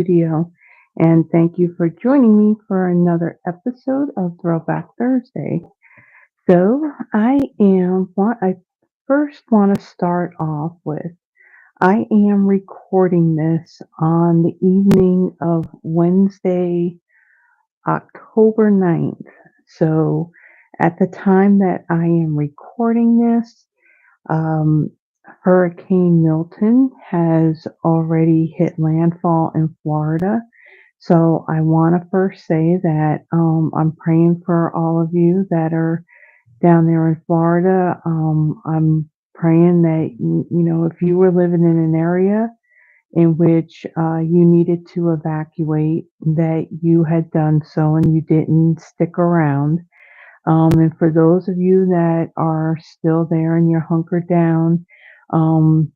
studio, and thank you for joining me for another episode of Throwback Thursday. So, what I first want to start off with. I am recording this on the evening of Wednesday, October 9th. So, at the time that I am recording this, um, Hurricane Milton has already hit landfall in Florida. So I want to first say that I'm praying for all of you that are down there in Florida. I'm praying that, if you were living in an area in which you needed to evacuate, that you had done so and you didn't stick around. And for those of you that are still there and you're hunkered down, um,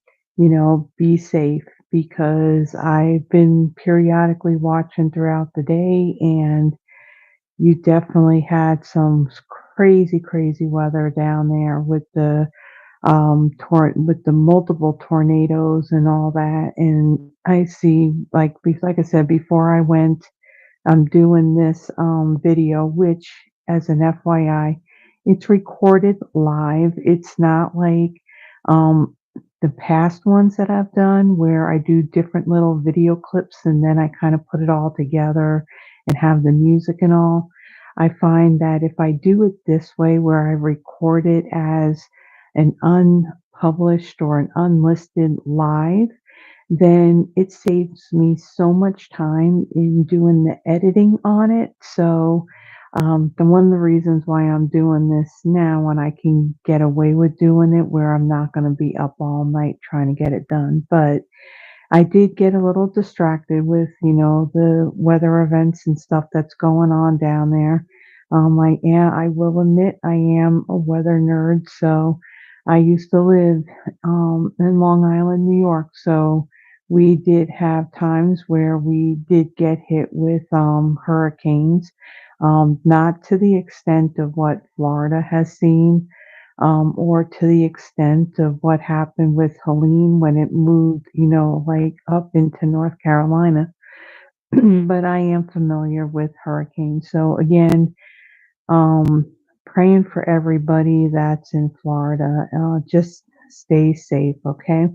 be safe because I've been periodically watching throughout the day and you definitely had some crazy, crazy weather down there with the with the multiple tornadoes and all that. And I see, like I said, before I went, I'm doing this video, which, as an FYI, it's recorded live. It's not like um, the past ones that I've done where I do different little video clips and then I kind of put it all together and have the music and all. I find that if I do it this way, where I record it as an unpublished or an unlisted live, then it saves me so much time in doing the editing on it. So, the one of the reasons why I'm doing this now, and I can get away with doing it where I'm not going to be up all night trying to get it done. But I did get a little distracted with, the weather events and stuff that's going on down there. I will admit I am a weather nerd. So I used to live in Long Island, New York. So we did have times where we did get hit with hurricanes, not to the extent of what Florida has seen, or to the extent of what happened with Helene when it moved, like up into North Carolina. But I am familiar with hurricanes. So again, um, praying for everybody that's in Florida. Just stay safe, okay?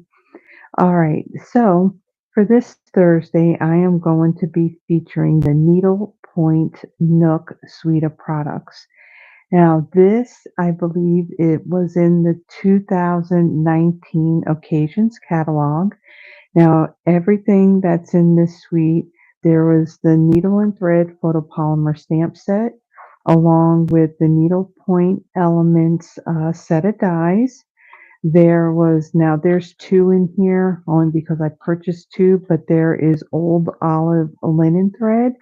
All right. So for this Thursday, I am going to be featuring the Needlepoint Nook suite of products. Now, this, I believe it was in the 2019 Occasions catalog. Now, everything that's in this suite, there was the needle and thread photopolymer stamp set, along with the needlepoint elements set of dies. There's two in here only because I purchased two, but there is old olive linen thread,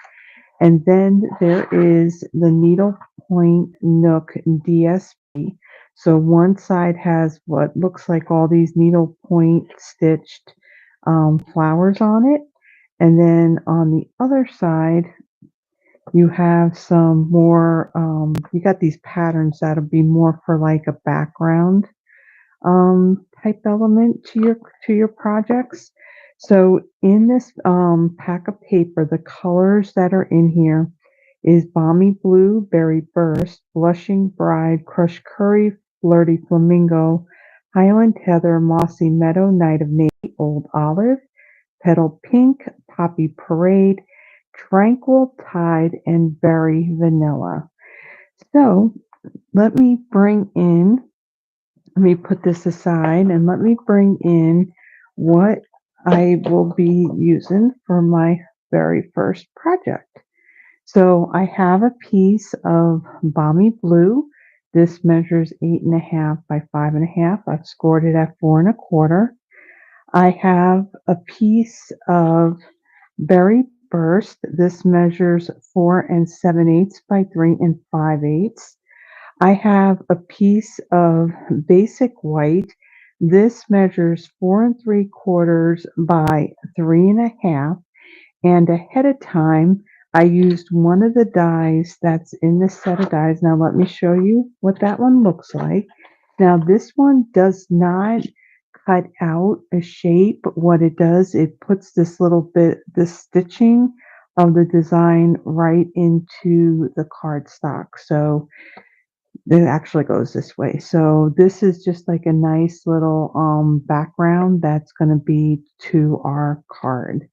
and then there is the Needlepoint Nook DSP. So one side has what looks like all these needlepoint stitched flowers on it. And then on the other side, you have some more, you got these patterns that'll be more for like a background type element to your projects. So in this pack of paper, the colors that are in here is Balmy Blue, Berry Burst, Blushing Bride, Crushed Curry, Flirty Flamingo, Highland Heather, Mossy Meadow, Night of Navy, Old Olive, Petal Pink, Poppy Parade, Tranquil Tide, and Berry Vanilla. So let me bring in let me put this aside and let me bring in what I will be using for my very first project. So I have a piece of Balmy Blue. This measures 8.5 by 5.5. I've scored it at 4.25. I have a piece of Berry Burst. This measures 4 7/8 by 3 5/8. I have a piece of basic white. This measures 4 3/4 by 3.5. And ahead of time, I used one of the dies that's in this set of dies. Now let me show you what that one looks like. Now this one does not cut out a shape, what it does, it puts this stitching of the design right into the cardstock. So it actually goes this way. So this is just like a nice little background that's going to be to our card.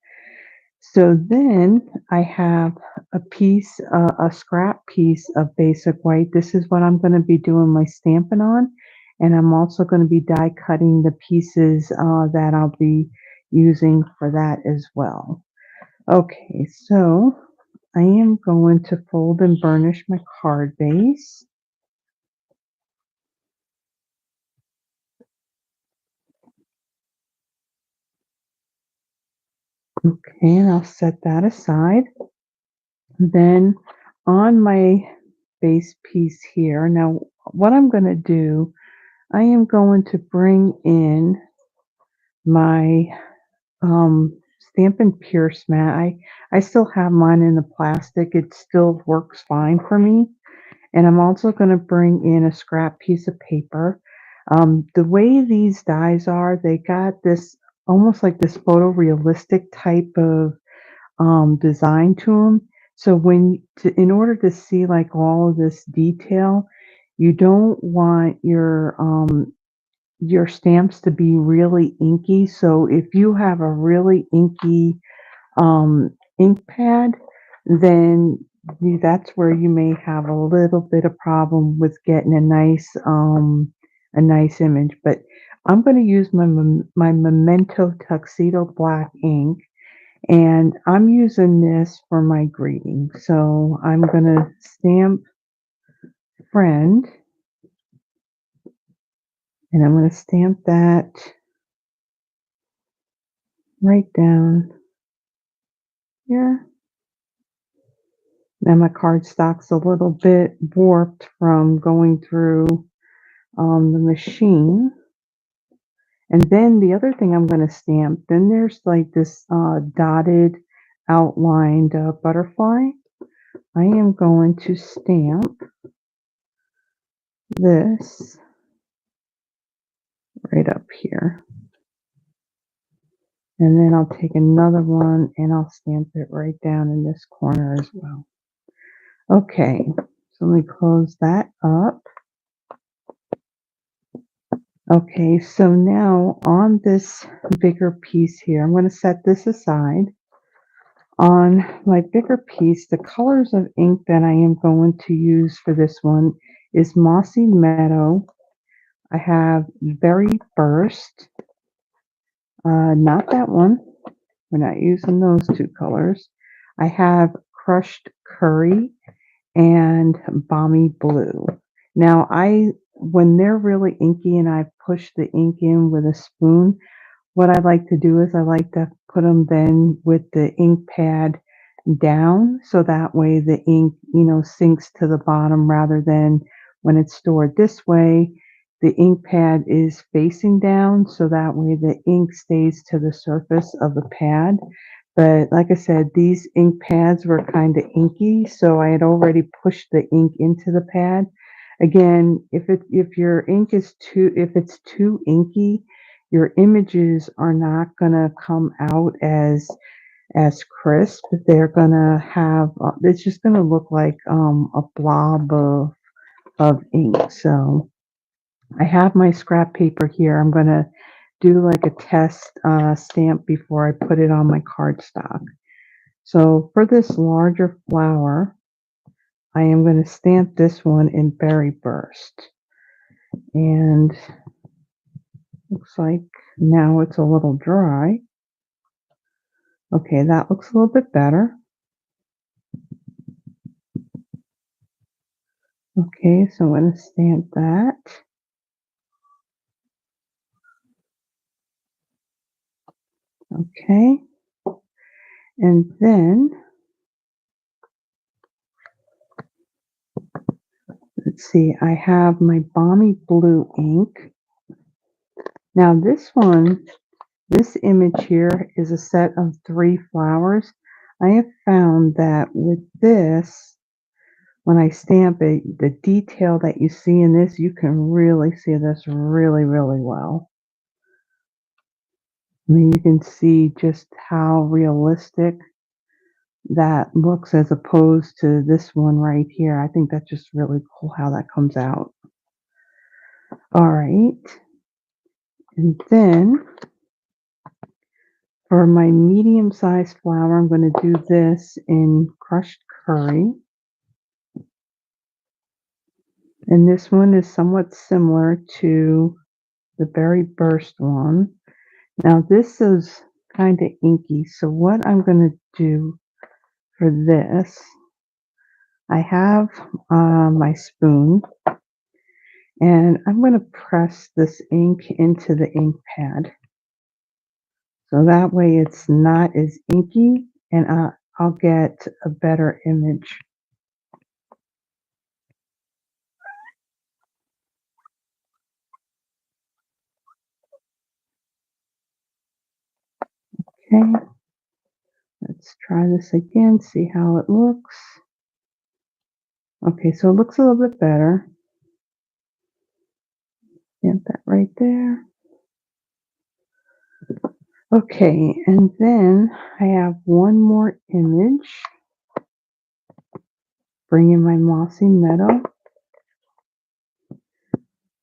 So then I have a scrap piece of basic white. This is what I'm going to be doing my stamping on. And I'm also going to be die cutting the pieces that I'll be using for that as well. Okay, so I am going to fold and burnish my card base. Okay, and I'll set that aside. Then on my base piece here, now what I'm going to do, I am going to bring in my Stampin' Pierce mat. I still have mine in the plastic. It still works fine for me. And I'm also going to bring in a scrap piece of paper. The way these dies are, they got this almost like this photorealistic type of design to them. So in order to see like all of this detail, you don't want your stamps to be really inky. So if you have a really inky ink pad, then that's where you may have a little bit of problem with getting a nice image. But I'm going to use my Memento Tuxedo Black ink, and I'm using this for my greeting. So I'm going to stamp friend, and I'm going to stamp that right down here. Now my cardstock's a little bit warped from going through the machine. And then the other thing I'm going to stamp, then there's like this dotted outlined butterfly. I am going to stamp this right up here. And then I'll take another one and I'll stamp it right down in this corner as well. Okay, so let me close that up. Okay, so now on this bigger piece here, I'm going to set this aside. On my bigger piece, the colors of ink that I am going to use for this one is Mossy Meadow. I have Berry Burst, not that one. We're not using those two colors. I have Crushed Curry and Balmy Blue. Now, when they're really inky and I push the ink in with a spoon, what I like to do is I like to put them then with the ink pad down, so that way the ink, sinks to the bottom rather than when it's stored this way, the ink pad is facing down, so that way the ink stays to the surface of the pad. But like I said, these ink pads were kind of inky, so I had already pushed the ink into the pad. Again, if your ink is if it's too inky, your images are not going to come out as crisp. They're going to have it's just going to look like a blob of ink. So I have my scrap paper here. I'm going to do like a test stamp before I put it on my cardstock. So for this larger flower, I am going to stamp this one in Berry Burst. And looks like now it's a little dry. Okay, that looks a little bit better. Okay, so I'm going to stamp that. Okay, and then let's see, I have my Balmy Blue ink. Now this image here is a set of 3 flowers. I have found that with this, when I stamp it, the detail that you see in this, you can really see this really, really well. I mean, you can see just how realistic that looks as opposed to this one right here. I think that's just really cool how that comes out. All right. And then for my medium-sized flower, I'm going to do this in crushed curry. And this one is somewhat similar to the berry burst one. Now this is kind of inky, so what I'm going to do for this, I have my spoon, and I'm going to press this ink into the ink pad. So that way it's not as inky, and I'll get a better image. Okay, let's try this again, see how it looks. Okay, so it looks a little bit better. Get that right there. Okay, and then I have one more image. Bring in my mossy meadow.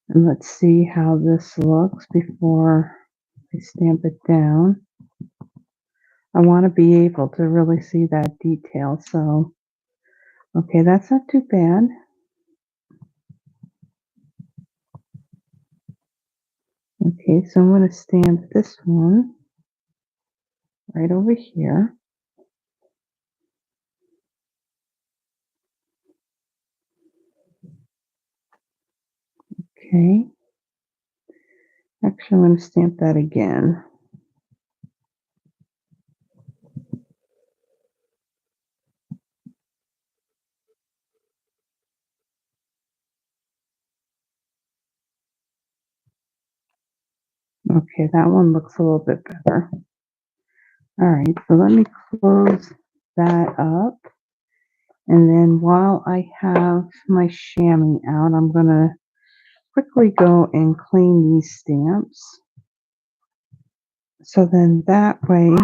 And let's see how this looks before I stamp it down. I want to be able to really see that detail. So, okay, that's not too bad. Okay, so I'm going to stamp this one right over here. Okay. Actually, I'm going to stamp that again. Okay, that one looks a little bit better. All right, so let me close that up. And then while I have my chamois out, I'm going to quickly go and clean these stamps. So then that way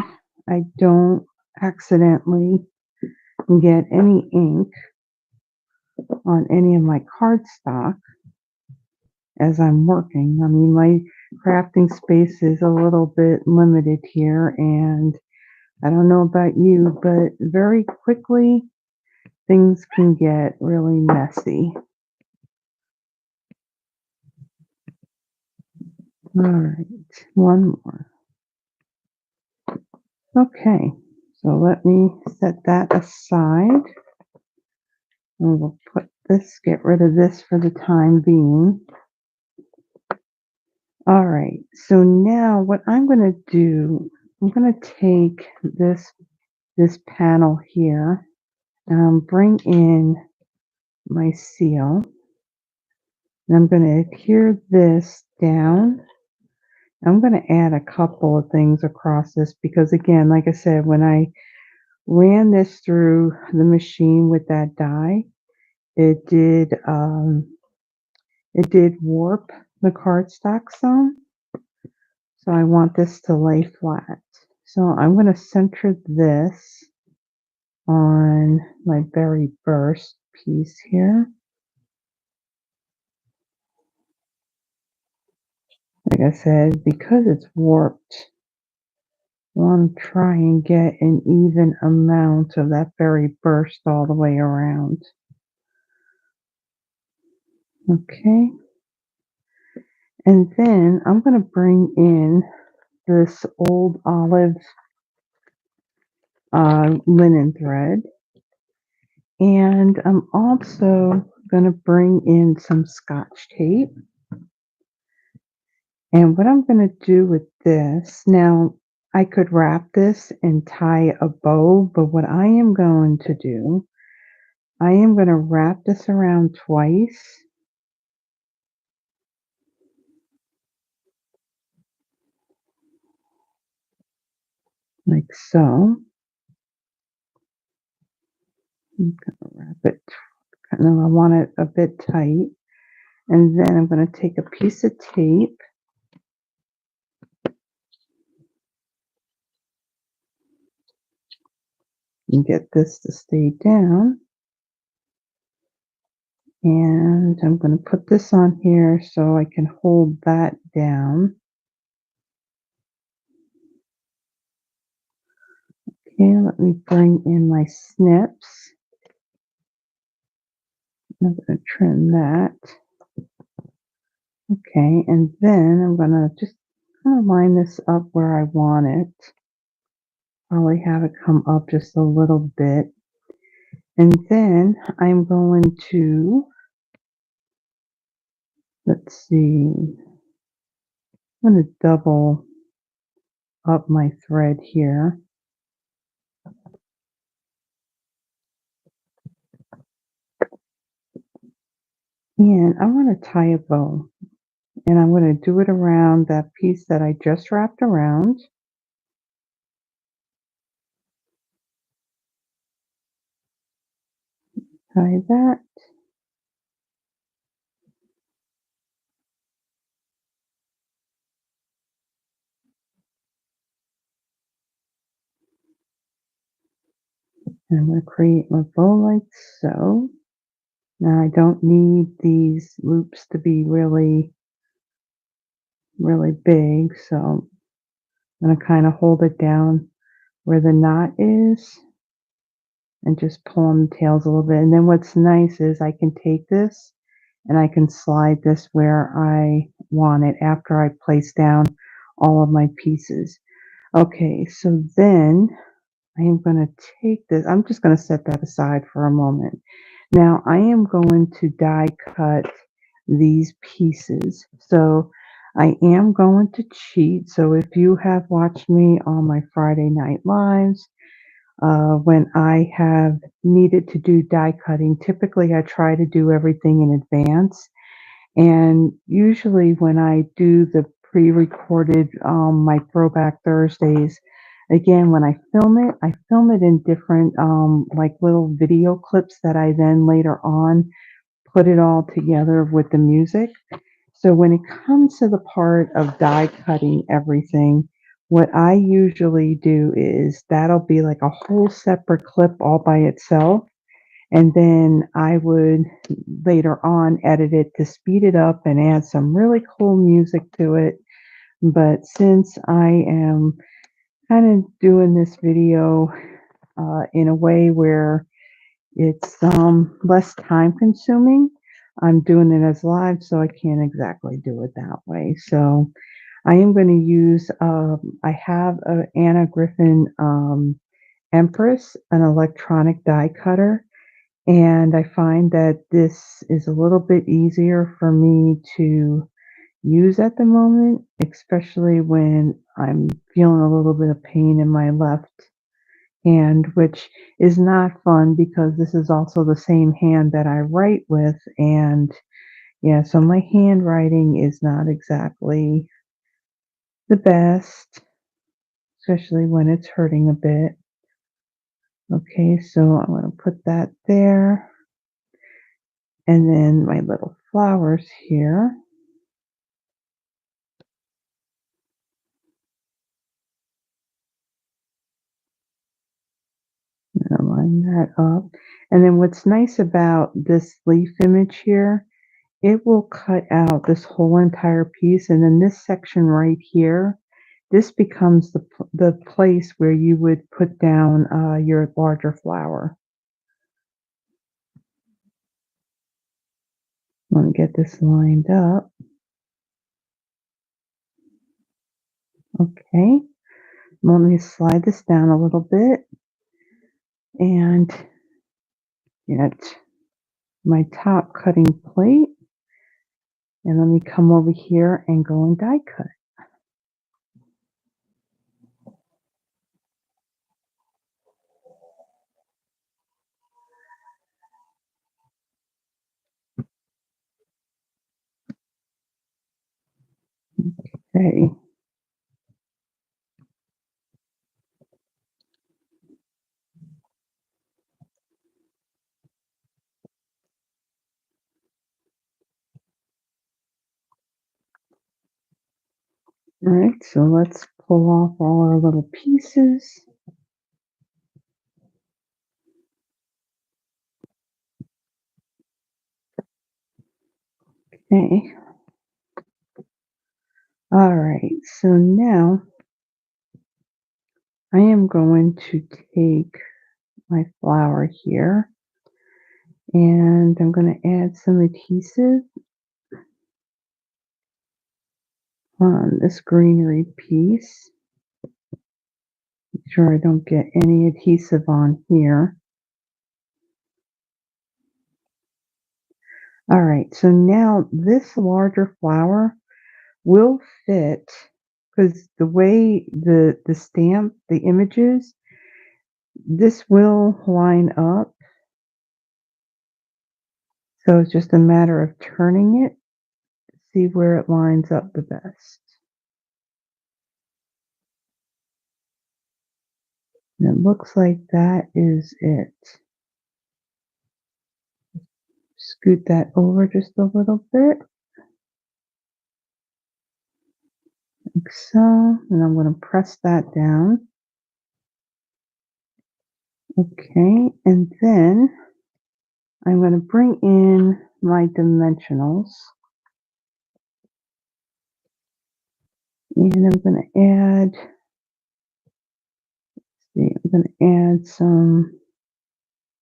I don't accidentally get any ink on any of my cardstock as I'm working. I mean, my crafting space is a little bit limited here, and I don't know about you, but very quickly things can get really messy. All right, one more. Okay, so let me set that aside. And we'll get rid of this for the time being. All right, so now what I'm going to do, I'm going to take this panel here and bring in my seal. And I'm going to adhere this down. I'm going to add a couple of things across this because, again, like I said, when I ran this through the machine with that die, it did warp the cardstock some. So I want this to lay flat. So I'm going to center this on my berry burst piece here. Like I said, because it's warped, I want to try and get an even amount of that berry burst all the way around. Okay. And then I'm going to bring in this old olive linen thread. And I'm also going to bring in some Scotch tape. And what I'm going to do with this, now I could wrap this and tie a bow, but what I am going to do, I am going to wrap this around twice. Like so. I'm going to wrap it, kind of, I want it a bit tight. And then I'm going to take a piece of tape and get this to stay down. And I'm going to put this on here so I can hold that down. Okay, let me bring in my snips. I'm going to trim that. Okay, and then I'm going to just kind of line this up where I want it. Probably have it come up just a little bit. And then I'm going to, let's see, I'm going to double up my thread here. And I want to tie a bow. And I'm going to do it around that piece that I just wrapped around. Tie that. And I'm going to create my bow like so. Now I don't need these loops to be really big, so I'm going to kind of hold it down where the knot is and just pull on the tails a little bit. And then what's nice is I can take this and I can slide this where I want it after I place down all of my pieces. Okay, so then I am going to take this, I'm just going to set that aside for a moment. Now I am going to die cut these pieces. So I am going to cheat. So if you have watched me on my Friday night lives, when I have needed to do die cutting, typically I try to do everything in advance. And usually when I do the pre-recorded my Throwback Thursdays, again, when I film it in different like little video clips that I then later on put it all together with the music. So when it comes to the part of die cutting everything, what I usually do is that'll be like a whole separate clip all by itself. And then I would later on edit it to speed it up and add some really cool music to it. But since I am kind of doing this video in a way where it's less time consuming, I'm doing it as live, so I can't exactly do it that way. So I am going to use, I have a Anna Griffin Empress, an electronic die cutter. And I find that this is a little bit easier for me to use at the moment, especially when I'm feeling a little bit of pain in my left hand, which is not fun because this is also the same hand that I write with. And yeah, so my handwriting is not exactly the best, especially when it's hurting a bit. Okay, so I'm going to put that there. And then my little flowers here. Line that up. And then what's nice about this leaf image here, it will cut out this whole entire piece. And then this section right here, this becomes the place where you would put down your larger flower. I want to get this lined up. Okay. Let me slide this down a little bit and get my top cutting plate. And let me come over here and go and die cut. Okay. All right, so let's pull off all our little pieces. Okay. All right. So now I am going to take my flower here and I'm going to add some adhesive on this greenery piece. Make sure I don't get any adhesive on here. All right, so now this larger flower will fit because the way the stamp, the images, this will line up. So it's just a matter of turning it to see where it lines up the best. And it looks like that is it. Scoot that over just a little bit, like so. And I'm going to press that down. Okay, and then I'm going to bring in my dimensionals. And I'm going to add, see, I'm going to add some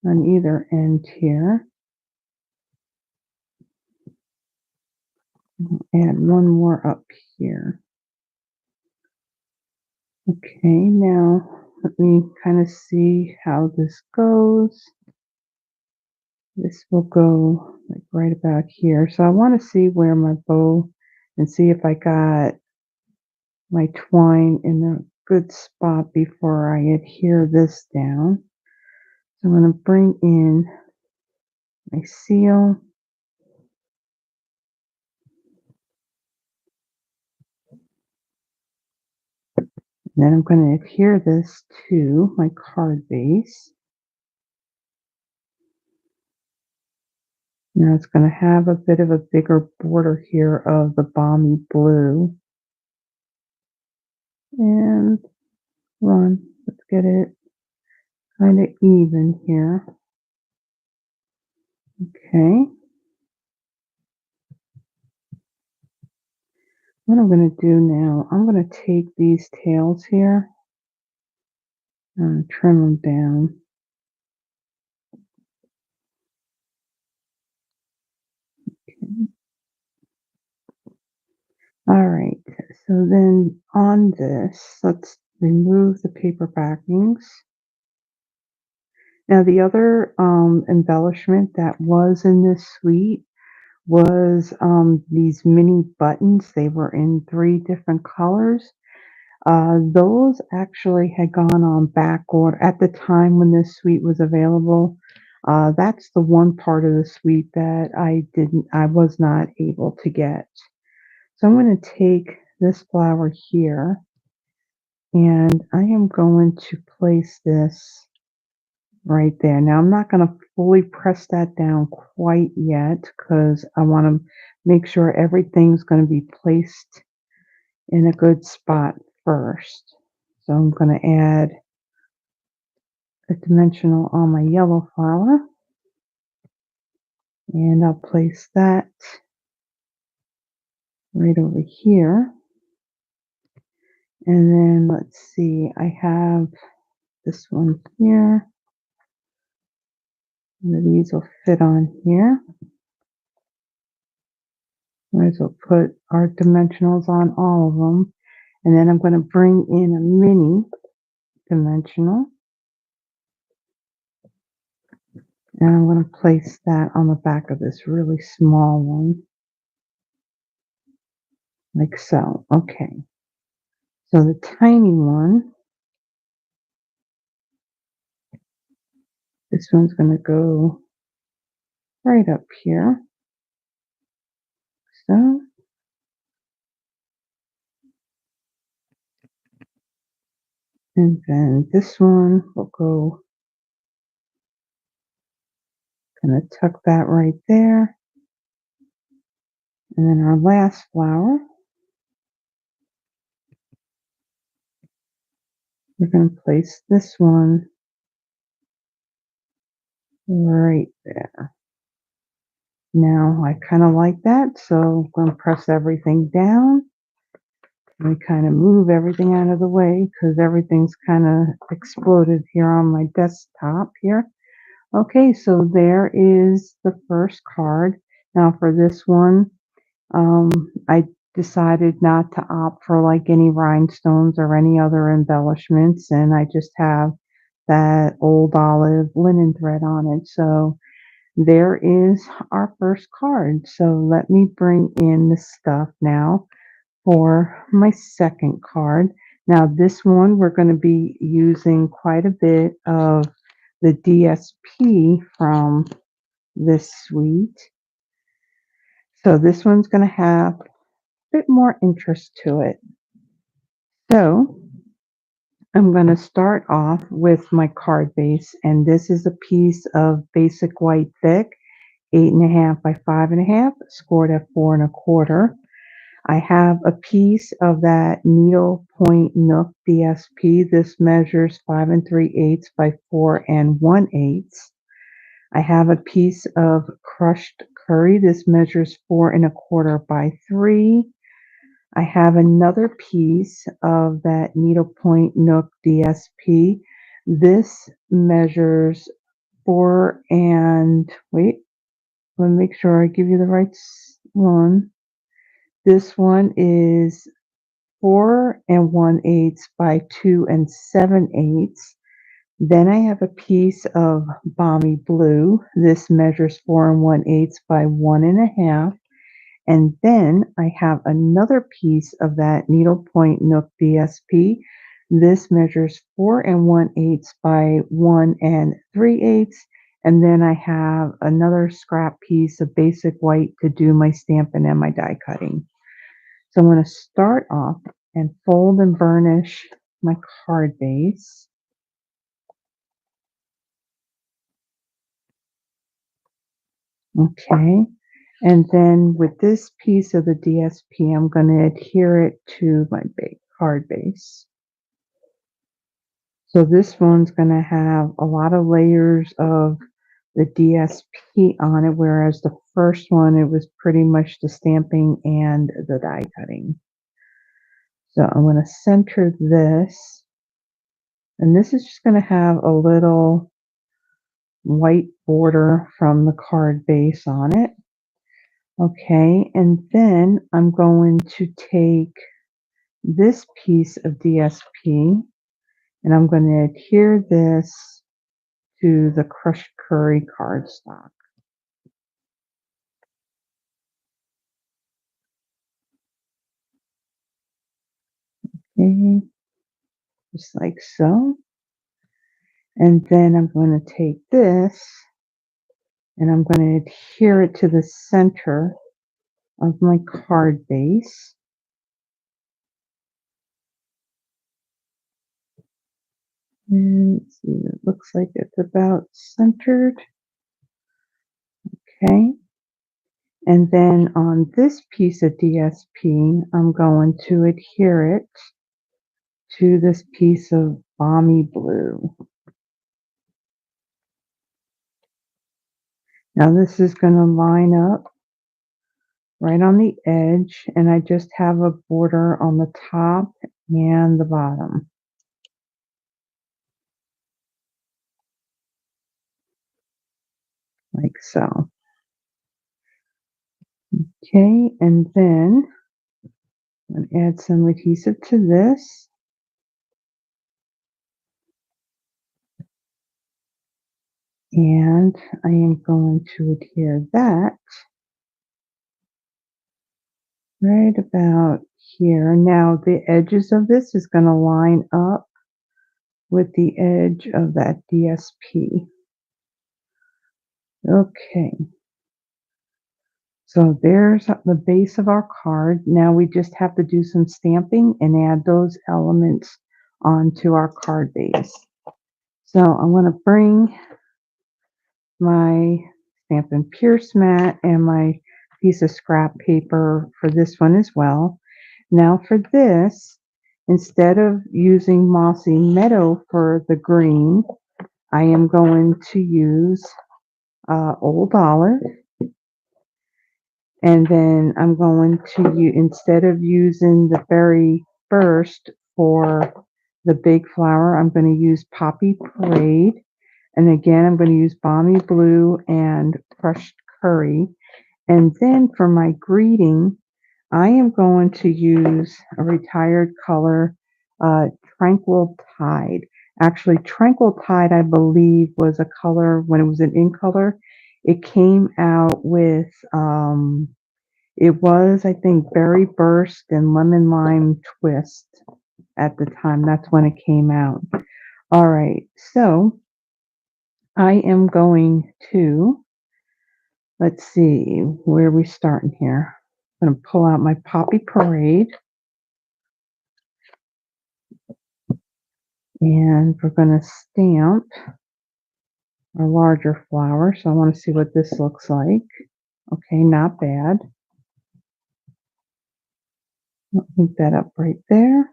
on either end here. Add one more up here. Okay, now let me kind of see how this goes. This will go like right about here. So I want to see where my bow and see if I got my twine in a good spot before I adhere this down. So I'm going to bring in my seal. And then I'm going to adhere this to my card base. Now it's going to have a bit of a bigger border here of the balmy blue. And let's get it kind of even here. Okay. What I'm going to do now, I'm going to take these tails here and trim them down. Okay. All right, so then on this, let's remove the paper backings. Now the other embellishment that was in this suite was these mini buttons. They were in 3 different colors. Those actually had gone on back order at the time when this suite was available. That's the one part of the suite that I was not able to get. So I'm going to take this flower here and I am going to place this right there. Now I'm not going to fully press that down quite yet because I want to make sure everything's going to be placed in a good spot first. So I'm going to add a dimensional on my yellow flower and I'll place that right over here. And then let's see, I have this one here. These will fit on here. Might as well put our dimensionals on all of them. And then I'm going to bring in a mini dimensional. And I'm going to place that on the back of this really small one. Like so. Okay. So the tiny one, this one's going to go right up here. So. And then this one will go, kind of tuck that right there. And then our last flower, we're going to place this one right there. Now I kind of like that, so I'm going to press everything down. We kind of move everything out of the way because everything's kind of exploded here on my desktop here. Okay, so there is the first card. Now for this one, I decided not to opt for like any rhinestones or any other embellishments, and I just have that old olive linen thread on it. So there is our first card. So let me bring in the stuff now for my second card. Now this one we're going to be using quite a bit of the DSP from this suite. So this one's going to have a bit more interest to it. So I'm going to start off with my card base, and this is a piece of basic white thick, 8.5 by 5.5, scored at 4.25. I have a piece of that Needlepoint Nook DSP. This measures 5 3/8 by 4 1/8. I have a piece of crushed curry. This measures 4 1/4 by 3. I have another piece of that Needlepoint Nook DSP. This measures 4 and wait, let me make sure I give you the right one. This one is 4 1/8 by 2 7/8. Then I have a piece of Balmy blue. This measures 4 1/8 by 1.5. And then I have another piece of that Needlepoint Nook DSP. This measures 4 1/8 by 1 3/8. And then I have another scrap piece of basic white to do my stamping and my die cutting. So I'm going to start off and fold and burnish my card base. Okay. And then with this piece of the DSP, I'm going to adhere it to my card base. So this one's going to have a lot of layers of the DSP on it, whereas the first one, it was pretty much the stamping and the die cutting. So I'm going to center this, and this is just going to have a little white border from the card base on it. Okay, and then I'm going to take this piece of DSP and I'm going to adhere this to the crushed curry cardstock. Okay, just like so. And then I'm going to take this and I'm going to adhere it to the center of my card base. And let's see, it looks like it's about centered. Okay. And then on this piece of DSP, I'm going to adhere it to this piece of Balmy blue. Now this is going to line up right on the edge, and I just have a border on the top and the bottom, like so. Okay, and then I'm going to add some adhesive to this. And I am going to adhere that right about here. Now the edges of this is going to line up with the edge of that DSP. Okay. So there's the base of our card. Now we just have to do some stamping and add those elements onto our card base. So I'm going to bring my Stampin' Pierce mat and my piece of scrap paper for this one as well. Now for this, instead of using Mossy Meadow for the green, I am going to use Old Olive. And then I'm going to use, instead of using the very first for the big flower, I'm going to use Poppy Parade. And again, I'm going to use Balmy Blue and crushed curry. And then for my greeting, I am going to use a retired color, Tranquil Tide. Actually, Tranquil Tide, I believe, was a color when it was an in color. It came out with, it was, I think, Berry Burst and Lemon Lime Twist at the time. That's when it came out. All right, so I am going to, let's see, where are we starting here? I'm going to pull out my Poppy Parade. And we're going to stamp a larger flower. So I want to see what this looks like. Okay, not bad. I'll link that up right there.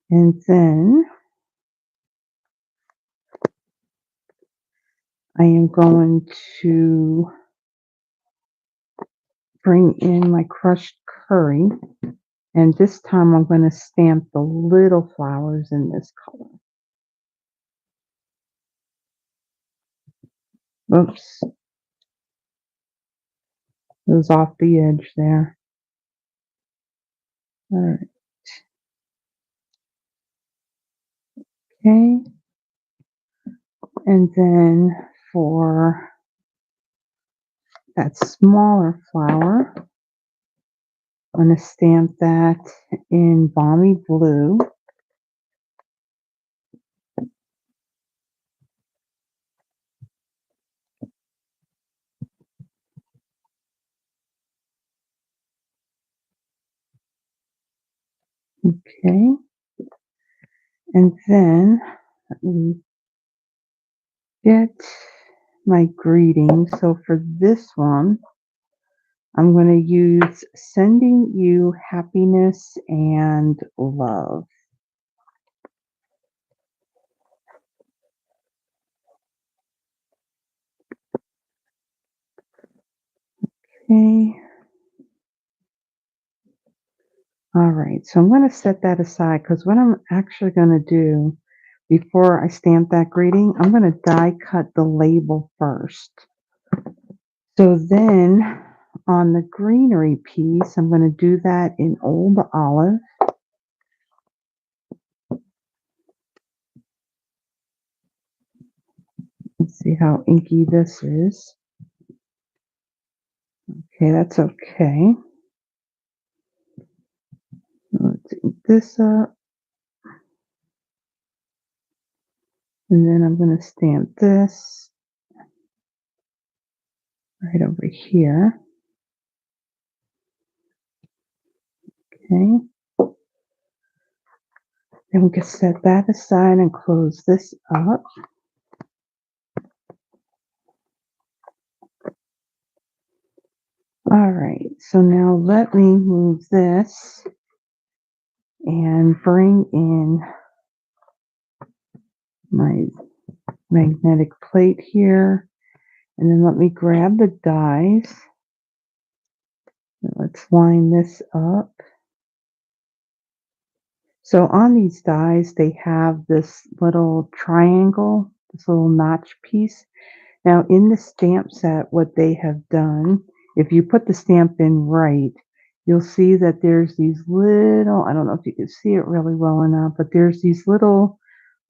And then I am going to bring in my crushed curry. And this time I'm going to stamp the little flowers in this color. Oops. It was off the edge there. All right. Okay. And then for that smaller flower, I'm going to stamp that in Balmy Blue. Okay. And then let me get my greeting. So for this one, I'm going to use Sending You Happiness and Love. Okay. All right. So I'm going to set that aside because what I'm actually going to do before I stamp that greeting, I'm going to die cut the label first. So then on the greenery piece, I'm going to do that in Old Olive. Let's see how inky this is. Okay, that's okay. Let's ink this up. And then I'm going to stamp this right over here. Okay. Then we can set that aside and close this up. All right, so now let me move this and bring in my magnetic plate here. And then let me grab the dies. Let's line this up. So on these dies, they have this little triangle, this little notch piece. Now in the stamp set, what they have done, if you put the stamp in right, you'll see that there's these little, I don't know if you can see it really well enough, but there's these little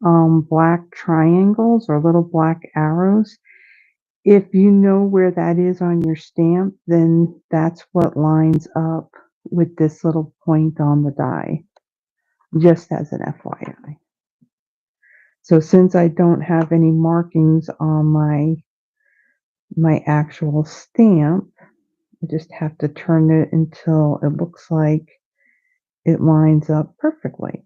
black triangles or little black arrows. If you know where that is on your stamp, then that's what lines up with this little point on the die, just as an FYI. So since I don't have any markings on my actual stamp, I just have to turn it until it looks like it lines up perfectly.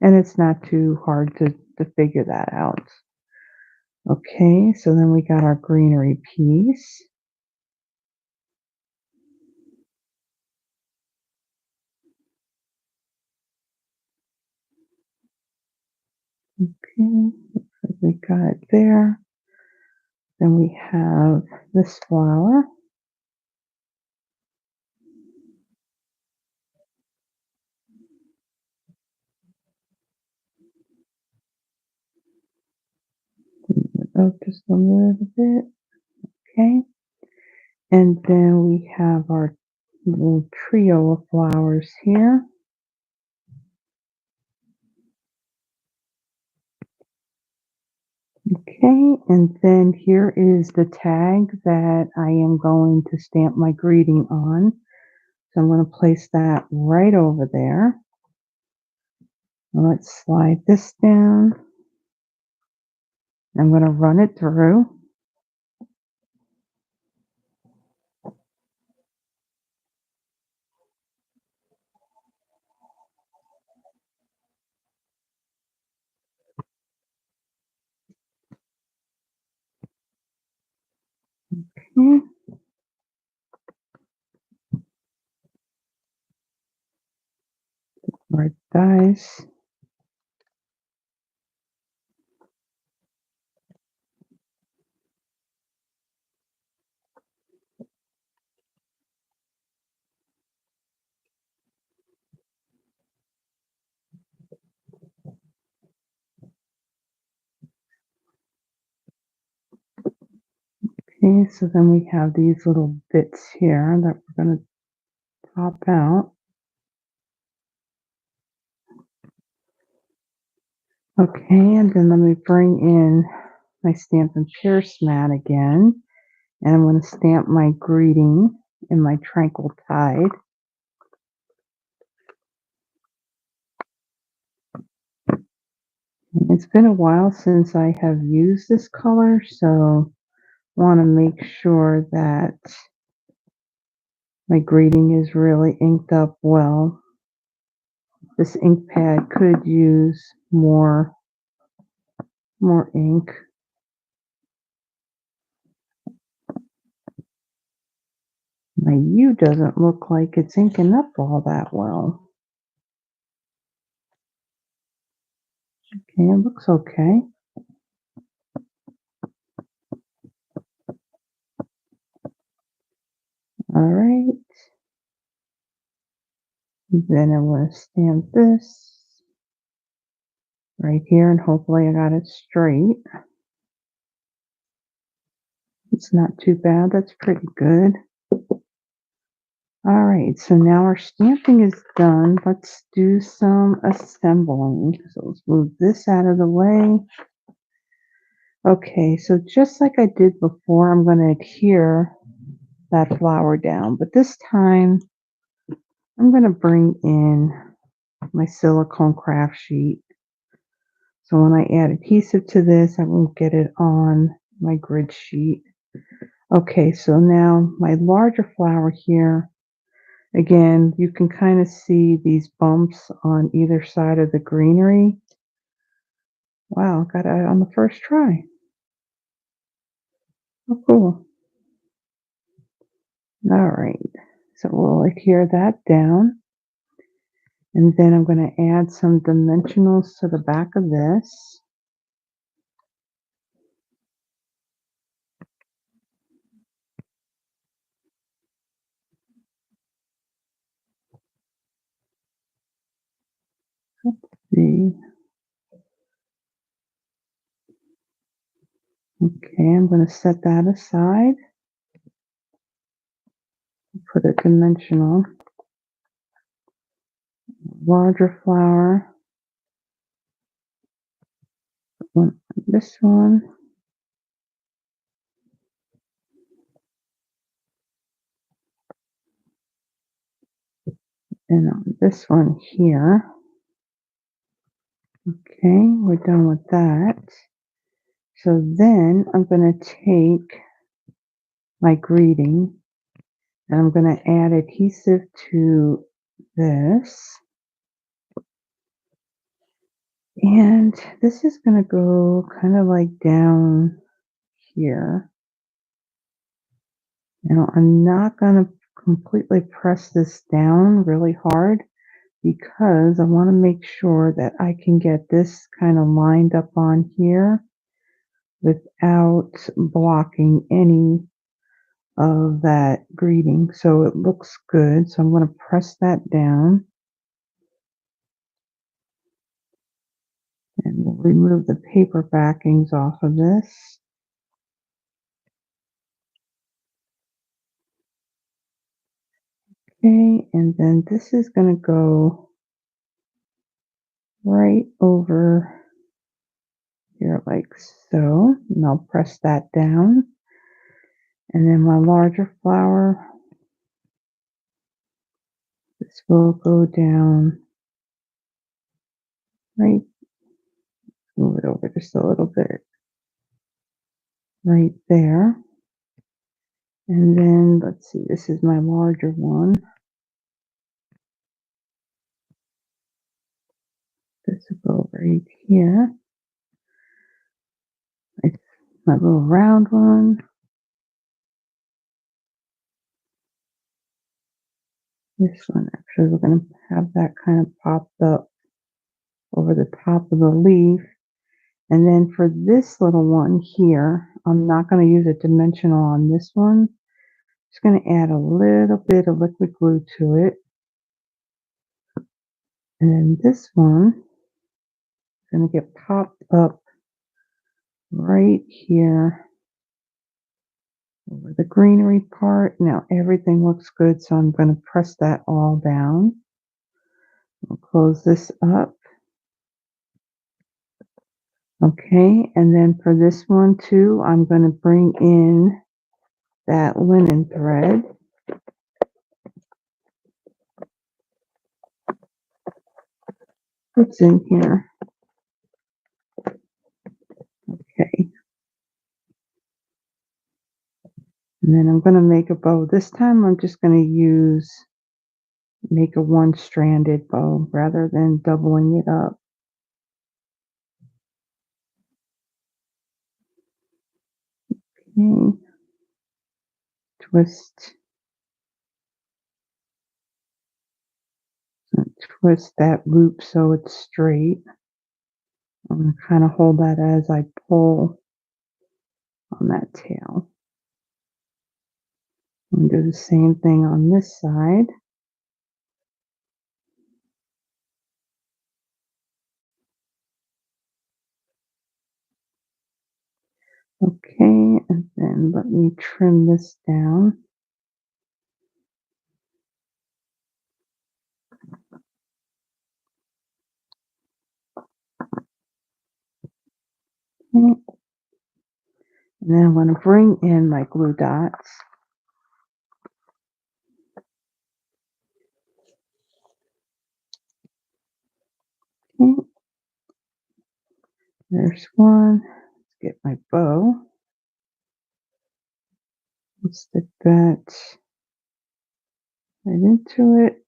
And it's not too hard to figure that out. Okay, so then we got our greenery piece. Okay, looks like we got it there. Then we have this flower. Oh, just a little bit. Okay. And then we have our little trio of flowers here. Okay, and then here is the tag that I am going to stamp my greeting on. So I'm going to place that right over there. Let's slide this down. I'm going to run it through. Okay. Right, guys. Okay, so then we have these little bits here that we're going to pop out. Okay, and then let me bring in my Stampin' Pierce mat again. And I'm going to stamp my greeting in my Tranquil Tide. It's been a while since I have used this color, so I want to make sure that my greeting is really inked up well. This ink pad could use more ink. My U doesn't look like it's inking up all that well. Okay, it looks okay. All right. Then I'm going to stamp this right here, and hopefully I got it straight. It's not too bad. That's pretty good. All right, so now our stamping is done. Let's do some assembling. So let's move this out of the way. Okay, so just like I did before, I'm going to adhere that flower down, but this time I'm going to bring in my silicone craft sheet. So when I add adhesive to this, I won't get it on my grid sheet. Okay, so now my larger flower here, again, you can kind of see these bumps on either side of the greenery. Wow, got it on the first try. Oh, cool. All right, so we'll adhere that down. And then I'm going to add some dimensionals to the back of this. Let's see. Okay, I'm going to set that aside. Put a dimensional, larger flower. This one. And on this one here. Okay, we're done with that. So then I'm going to take my greeting and I'm going to add adhesive to this. And this is going to go kind of like down here. Now I'm not going to completely press this down really hard because I want to make sure that I can get this kind of lined up on here. without blocking any of that greeting. So it looks good. So I'm going to press that down and we'll remove the paper backings off of this. Okay, and then this is going to go right over here like so. And I'll press that down. And then my larger flower, this will go down right, move it over just a little bit, right there. And then let's see, this is my larger one. This will go right here. It's my little round one. This one, actually, we're going to have that kind of popped up over the top of the leaf. And then for this little one here, I'm not going to use a dimensional on this one. Just going to add a little bit of liquid glue to it. And then this one is going to get popped up right here over the greenery part. Now everything looks good, so I'm going to press that all down. I'll close this up. Okay, and then for this one too, I'm going to bring in that linen thread. It's in here. Okay. And then I'm going to make a bow. This time I'm just going to make a one-stranded bow rather than doubling it up. Okay. Twist that loop so it's straight. I'm going to kind of hold that as I pull on that tail. I'm going to do the same thing on this side. Okay, and then let me trim this down. Okay. And then I'm going to bring in my glue dots. Okay. There's one. Let's get my bow. Let's stick that right into it.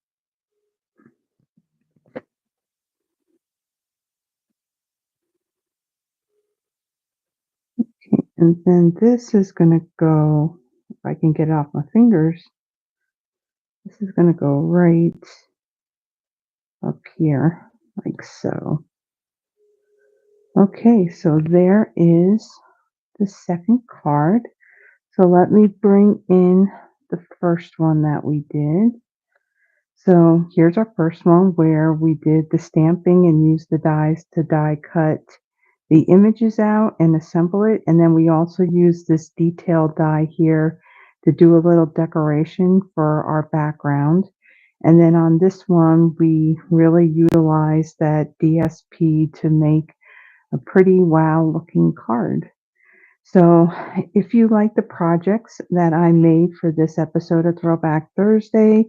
Okay, and then this is going to go, if I can get it off my fingers, this is going to go right up here, like so. Okay, so there is the second card. So let me bring in the first one that we did. So here's our first one where we did the stamping and used the dies to die cut the images out and assemble it. And then we also used this detail die here to do a little decoration for our background. And then on this one, we really utilized that DSP to make a pretty wow looking card. So if you like the projects that I made for this episode of Throwback Thursday,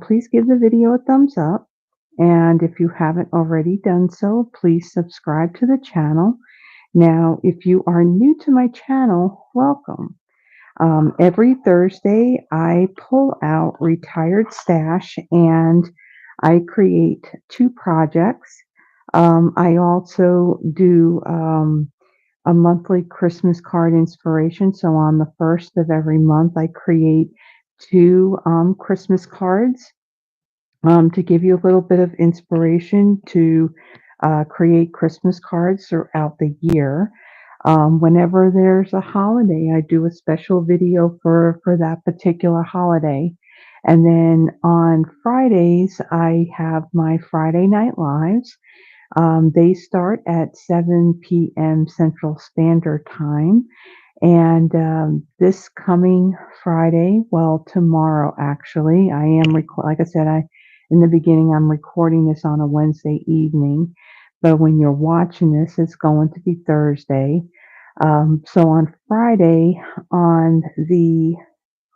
please give the video a thumbs up. And if you haven't already done so, please subscribe to the channel. Now, if you are new to my channel, welcome. Every Thursday, I pull out Retired Stash and I create two projects. I also do a monthly Christmas card inspiration. So on the first of every month, I create two Christmas cards to give you a little bit of inspiration to create Christmas cards throughout the year. Whenever there's a holiday, I do a special video for that particular holiday. And then on Fridays, I have my Friday night lives. They start at 7 p.m. Central Standard Time. And this coming Friday, well, tomorrow actually, I am like I said, I in the beginning, I'm recording this on a Wednesday evening, but when you're watching this, it's going to be Thursday. So on Friday, on the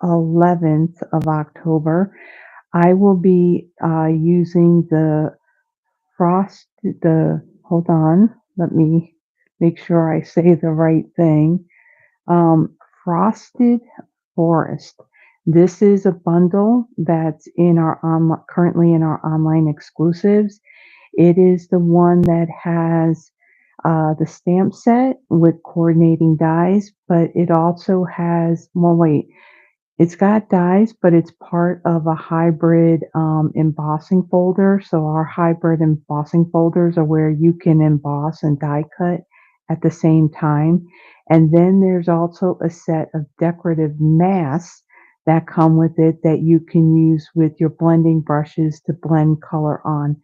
11th of October, I will be using hold on, let me make sure I say the right thing. Um, Frosted Forest. This is a bundle that's in our currently in our online exclusives. It is the one that has the stamp set with coordinating dies, but it also has, well, wait, it's got dies, but it's part of a hybrid embossing folder. So our hybrid embossing folders are where you can emboss and die cut at the same time. And then there's also a set of decorative masks that come with it that you can use with your blending brushes to blend color on.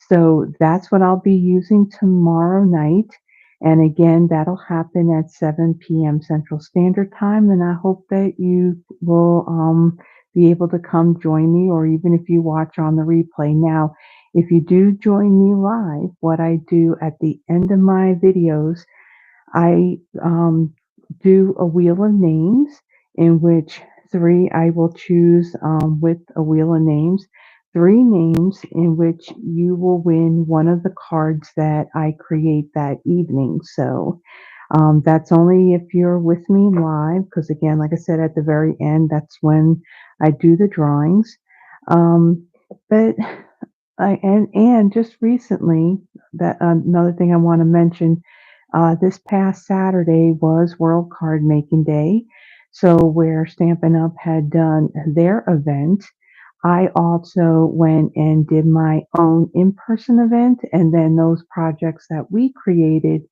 So that's what I'll be using tomorrow night. And again, that'll happen at 7 p.m. Central Standard Time. And I hope that you will be able to come join me, or even if you watch on the replay. Now, if you do join me live, what I do at the end of my videos, I do a wheel of names in which I will choose with a wheel of names, three names in which you will win one of the cards that I create that evening. So that's only if you're with me live, because again, like I said, at the very end, that's when I do the drawings. But and just recently, that another thing I want to mention, this past Saturday was World Card Making Day. So where Stampin' Up! Had done their event, I also went and did my own in-person event, and then those projects that we created,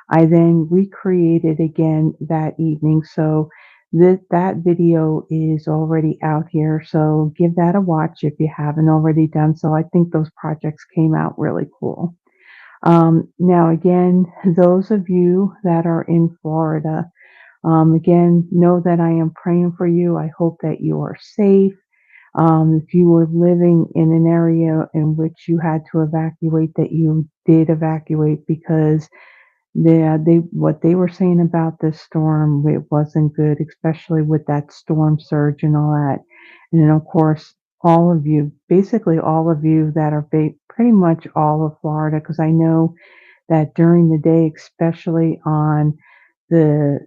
I then recreated again that evening. So that video is already out here, so give that a watch if you haven't already done so. I think those projects came out really cool. Now, again, those of you that are in Florida, again, know that I am praying for you. I hope that you are safe. If you were living in an area in which you had to evacuate, that you did evacuate, because what they were saying about this storm, it wasn't good, especially with that storm surge and all that. And then, of course, all of you, basically all of you that are pretty much all of Florida, because I know that during the day, especially on the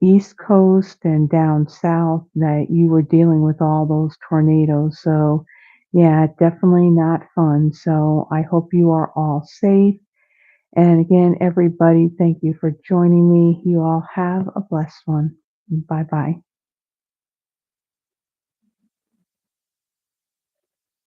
East Coast and down south, that you were dealing with all those tornadoes. So, yeah, definitely not fun. So, I hope you are all safe. And again, everybody, thank you for joining me. You all have a blessed one. Bye bye.